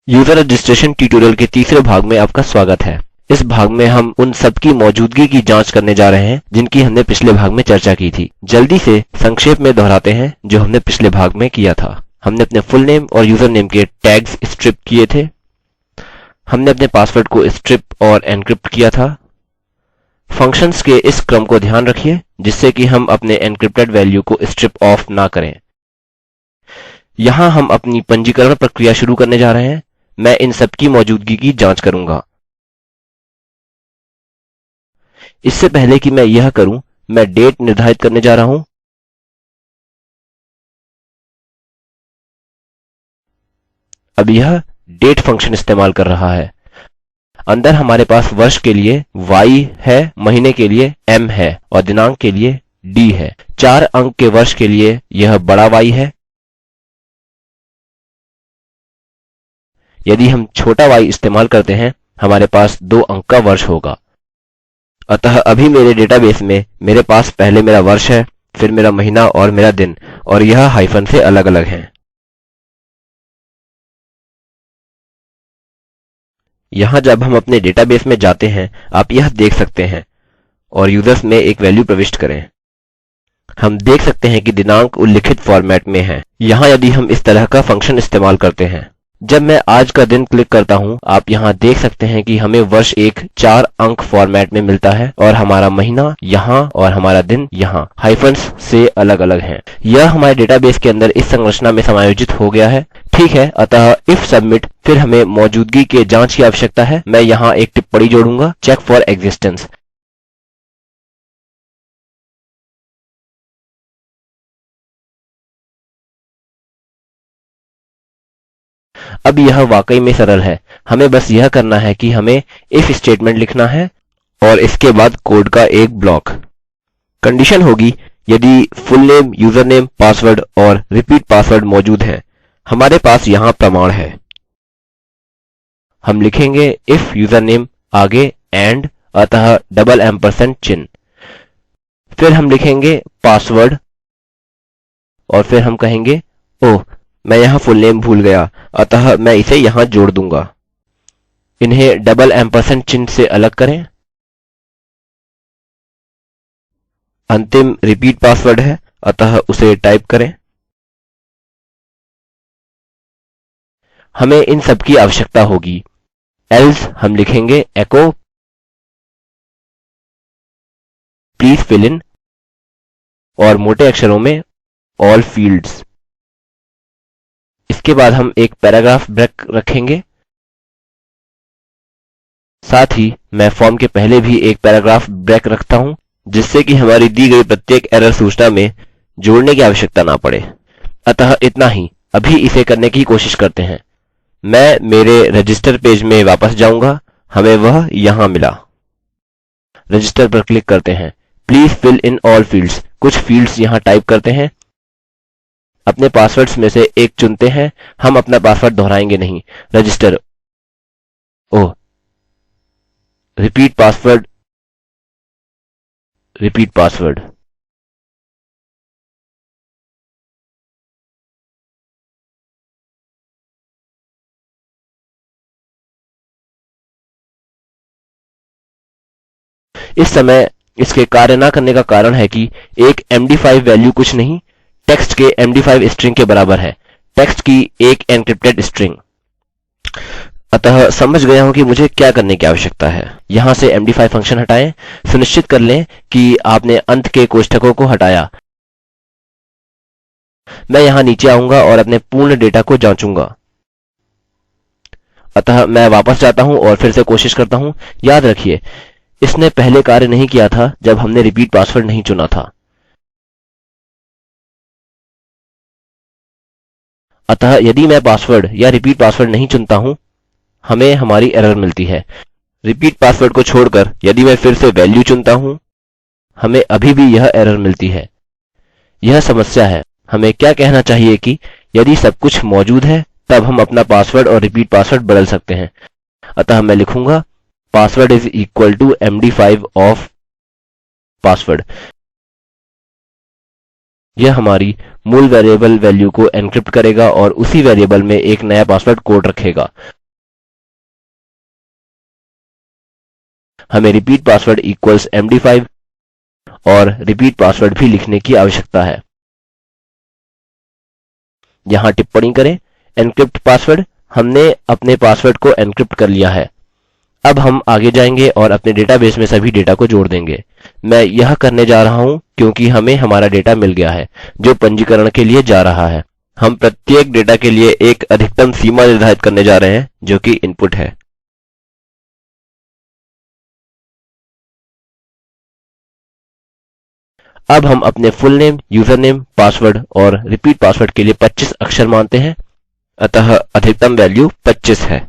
User registration tutorial के तीसरे भाग में आपका स्वागत है। इस भाग में हम उन सब की मौजूदगी की जांच करने जा रहे हैं जिनकी हमने पिछले भाग में चर्चा की थी। जल्दी से संक्षेप में दोहराते हैं जो हमने पिछले भाग में किया था। हमने अपने फुल नेम और यूजर नेम के टैग्स स्ट्रिप किए थे। हमने अपने पासवर्ड को स्ट्रिप और एन्क्रिप्ट किया था। फंक्शन्स के इस क्रम को ध्यान रखिए जिससे कि हम अपने एन्क्रिप्टेड वैल्यू को स्ट्रिप ऑफ ना करें। यहाँ हम अपनी पंजीकरण प्रक्रिया शुरू करने जा रहे हैं। मैं इन सब की मौजूदगी की जांच करूंगा। इससे पहले कि मैं यह करूं, मैं डेट निर्धारित करने जा रहा हूं। अब यह डेट फंक्शन इस्तेमाल कर रहा है। अंदर हमारे पास वर्ष के लिए y है, महीने के लिए m है और दिनांक के लिए d है। 4 अंक के वर्ष के लिए यह बड़ा Y है। यदि हम छोटा y इस्तेमाल करते हैं हमारे पास 2 अंक का वर्ष होगा। अतः अभी मेरे डेटाबेस में मेरे पास पहले मेरा वर्ष है, फिर मेरा महीना और मेरा दिन, और यह हाइफन से अलग अलग हैं। यहाँ जब हम अपने डेटाबेस में जाते हैं आप यह देख सकते हैं और यूजर्स में एक वैल्यू प्रविष्ट करें। हम देख सकते हैं कि दिनांक उल्लिखित फॉर्मेट में है। यहाँ यदि हम इस तरह का फंक्शन इस्तेमाल करते हैं, जब मैं आज का दिन क्लिक करता हूँ आप यहाँ देख सकते हैं कि हमें वर्ष एक 4 अंक फॉर्मेट में मिलता है और हमारा महीना यहाँ और हमारा दिन यहाँ हाइफन्स से अलग अलग हैं। यह हमारे डेटाबेस के अंदर इस संरचना में समायोजित हो गया है। ठीक है, अतः इफ सबमिट, फिर हमें मौजूदगी के जांच की आवश्यकता है। मैं यहाँ एक टिप्पणी जोड़ूंगा, चेक फॉर एक्जिस्टेंस। अब यह वाकई में सरल है। हमें बस यह करना है कि हमें इफ स्टेटमेंट लिखना है और इसके बाद कोड का एक ब्लॉक। कंडीशन होगी यदि full name, user name, password और रिपीट पासवर्ड मौजूद हैं। हमारे पास यहाँ प्रमाण है। हम लिखेंगे इफ यूजर नेम आगे एंड, अतः डबल एम्परसेंड चिन्ह, फिर हम लिखेंगे पासवर्ड और फिर हम कहेंगे ओह मैं यहाँ फुल नेम भूल गया, अतः मैं इसे यहाँ जोड़ दूंगा। इन्हें डबल एम्परसेंड चिन्ह से अलग करें। अंतिम रिपीट पासवर्ड है अतः उसे टाइप करें। हमें इन सब की आवश्यकता होगी। एल्स हम लिखेंगे echo प्लीज फिल इन और मोटे अक्षरों में ऑल फील्ड्स। इसके बाद हम एक पैराग्राफ ब्रेक रखेंगे। साथ ही मैं फॉर्म के पहले भी एक पैराग्राफ ब्रेक रखता हूँ जिससे कि हमारी दी गई प्रत्येक एरर सूचना में जोड़ने की आवश्यकता ना पड़े। अतः इतना ही। अभी इसे करने की कोशिश करते हैं। मैं मेरे रजिस्टर पेज में वापस जाऊंगा। हमें वह यहाँ मिला। रजिस्टर पर क्लिक करते हैं। Please fill in all fields. कुछ फील्ड्स यहाँ टाइप करते हैं। अपने पासवर्ड्स में से एक चुनते हैं। हम अपना पासवर्ड दोहराएंगे नहीं। रजिस्टर, ओह, रिपीट पासवर्ड, रिपीट पासवर्ड। इस समय इसके कार्य न करने का कारण है कि एक MD5 वैल्यू कुछ नहीं, टेक्स्ट के MD5 स्ट्रिंग के बराबर है। टेक्स्ट की एक एन्क्रिप्टेड स्ट्रिंग। अतः समझ गया हूँ कि मुझे क्या करने की आवश्यकता है। यहाँ से MD5 फंक्शन हटाएं। सुनिश्चित कर लें कि आपने अंत के कोष्ठकों को हटाया। मैं यहाँ नीचे आऊँगा और अपने पूर्ण डेटा को जाँचूंगा। अतः मैं वापस जाता हूँ और फिर से कोशिश करता हूँ। याद रखिए इसने पहले कार्य नहीं किया था जब हमने रिपीट पासवर्ड नहीं चुना था। अतः यदि मैं पासवर्ड या रिपीट पासवर्ड नहीं चुनता हूँ हमें हमारी एरर मिलती है। रिपीट पासवर्ड को छोड़कर यदि मैं फिर से वैल्यू चुनता हूँ हमें अभी भी यह एरर मिलती है। यह समस्या है। हमें क्या कहना चाहिए कि यदि सब कुछ मौजूद है तब हम अपना पासवर्ड और रिपीट पासवर्ड बदल सकते हैं। अतः मैं लिखूंगा password is equal to MD5 of password. यह हमारी मूल वेरिएबल वैल्यू को एन्क्रिप्ट करेगा और उसी वेरिएबल में एक नया पासवर्ड कोड रखेगा। हमें रिपीट पासवर्ड इक्वल्स md5 और रिपीट पासवर्ड भी लिखने की आवश्यकता है। यहाँ टिप्पणी करें एन्क्रिप्ट पासवर्ड, हमने अपने पासवर्ड को एन्क्रिप्ट कर लिया है। अब हम आगे जाएंगे और अपने डेटाबेस में सभी डेटा को जोड़ देंगे। मैं यह करने जा रहा हूँ क्योंकि हमें हमारा डेटा मिल गया है जो पंजीकरण के लिए जा रहा है। हम प्रत्येक डेटा के लिए एक अधिकतम सीमा निर्धारित करने जा रहे हैं जो कि इनपुट है। अब हम अपने full name, user name, password और रिपीट पासवर्ड के लिए 25 अक्षर मानते हैं, अतः अधिकतम वैल्यू 25 है।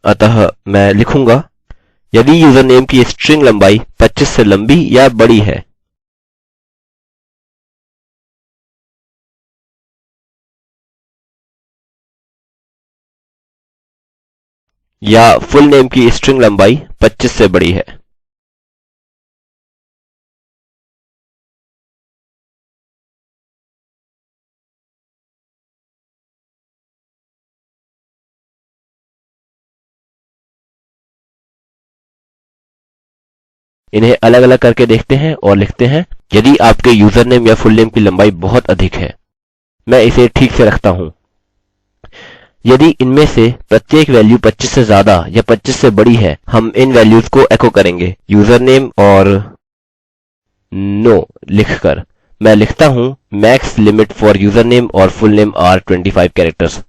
अतः मैं लिखूंगा यदि यूजर नेम की स्ट्रिंग लंबाई 25 से लंबी या बड़ी है, या फुल नेम की स्ट्रिंग लंबाई 25 से बड़ी है। इन्हें अलग अलग करके देखते हैं और लिखते हैं यदि आपके यूजर नेम या फुल नेम की लंबाई बहुत अधिक है। मैं इसे ठीक से रखता हूँ। यदि इनमें से प्रत्येक वैल्यू 25 से ज्यादा या 25 से बड़ी है, हम इन वैल्यूज को एको करेंगे यूजर नेम और नो लिखकर। मैं लिखता हूँ max limit for user name और फुल नेम आर 25 कैरेक्टर्स।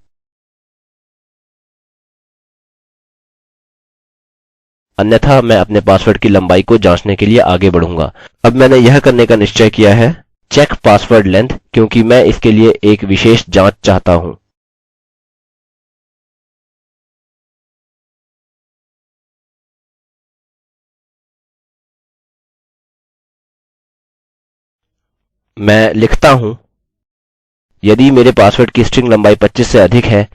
अन्यथा मैं अपने पासवर्ड की लंबाई को जांचने के लिए आगे बढ़ूंगा। अब मैंने यह करने का निश्चय किया है चेक पासवर्ड लेंथ, क्योंकि मैं इसके लिए एक विशेष जांच चाहता हूं। मैं लिखता हूं यदि मेरे पासवर्ड की स्ट्रिंग लंबाई 25 से अधिक है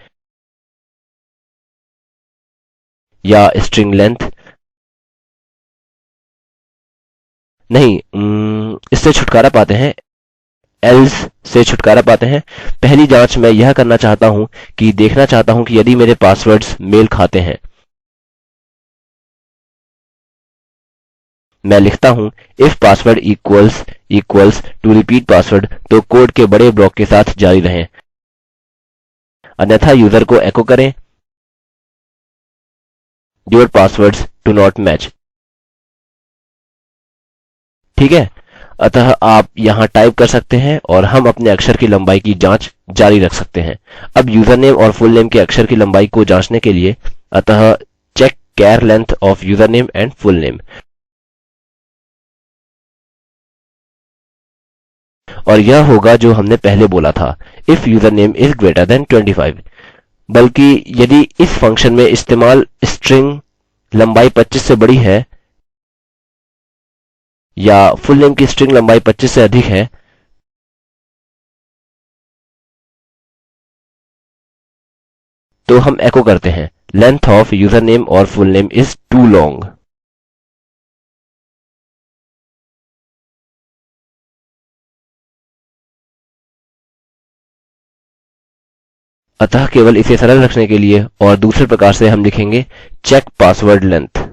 या स्ट्रिंग लेंथ नहीं, इससे छुटकारा पाते हैं, एल्स से छुटकारा पाते हैं। पहली जांच मैं यह करना चाहता हूं कि देखना चाहता हूं कि यदि मेरे पासवर्ड्स मेल खाते हैं। मैं लिखता हूं if password equals to repeat password, तो कोड के बड़े ब्लॉक के साथ जारी रहें, अन्यथा यूजर को एको करें your passwords do not match. ठीक है, अतः आप यहाँ टाइप कर सकते हैं और हम अपने अक्षर की लंबाई की जांच जारी रख सकते हैं। अब यूजर नेम और फुल नेम के अक्षर की लंबाई को जांचने के लिए अतः चेक चार length of user name and full name, और यह होगा जो हमने पहले बोला था if user name is greater than 25। बल्कि यदि इस फंक्शन में इस्तेमाल स्ट्रिंग लंबाई 25 से बड़ी है या फुल नेम की स्ट्रिंग लंबाई 25 से अधिक है, तो हम एको करते हैं लेंथ ऑफ यूजर नेम और full name is too long. अतः केवल इसे सरल रखने के लिए और दूसरे प्रकार से हम लिखेंगे चेक पासवर्ड लेंथ।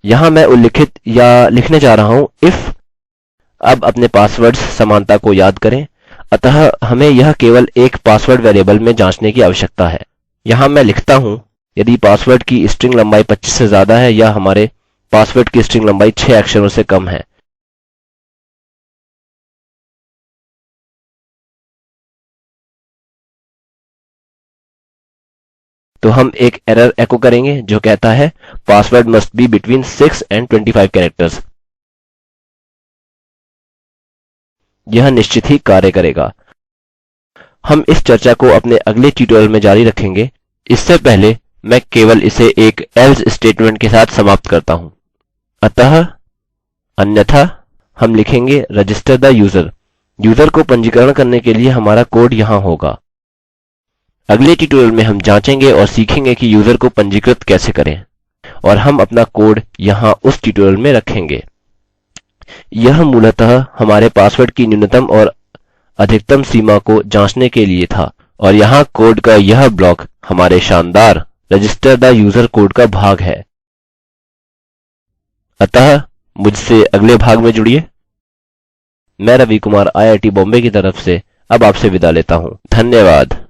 यहां मैं उल्लिखित या लिखने जा रहा हूं इफ। अब अपने पासवर्ड्स समानता को याद करें, अतः हमें यह केवल एक पासवर्ड वेरिएबल में जांचने की आवश्यकता है। यहां मैं लिखता हूं यदि पासवर्ड की स्ट्रिंग लंबाई 25 से ज्यादा है या हमारे पासवर्ड की स्ट्रिंग लंबाई 6 अक्षरों से कम है। तो हम एक एरर एको करेंगे जो कहता है password must be between 6 and 25 characters. यह निश्चित ही कार्य करेगा। हम इस चर्चा को अपने अगले ट्यूटोरियल में जारी रखेंगे। इससे पहले मैं केवल इसे एक एल्स स्टेटमेंट के साथ समाप्त करता हूं। अतः अन्यथा हम लिखेंगे रजिस्टर द यूजर। यूजर को पंजीकरण करने के लिए हमारा कोड यहाँ होगा। अगले ट्यूटोरियल में हम जाँचेंगे और सीखेंगे कि यूज़र को पंजीकृत कैसे करें और हम अपना कोड यहाँ उस ट्यूटोरियल में रखेंगे। यह मूलतः हमारे पासवर्ड की न्यूनतम और अधिकतम सीमा को जाँचने के लिए था और यहाँ कोड का यह ब्लॉक हमारे शानदार रजिस्टर द यूज़र कोड का भाग है। अतः मुझसे अगले भाग में जुड़िए। मैं रवि कुमार IIT बॉम्बे की तरफ से अब आपसे विदा लेता हूँ। धन्यवाद।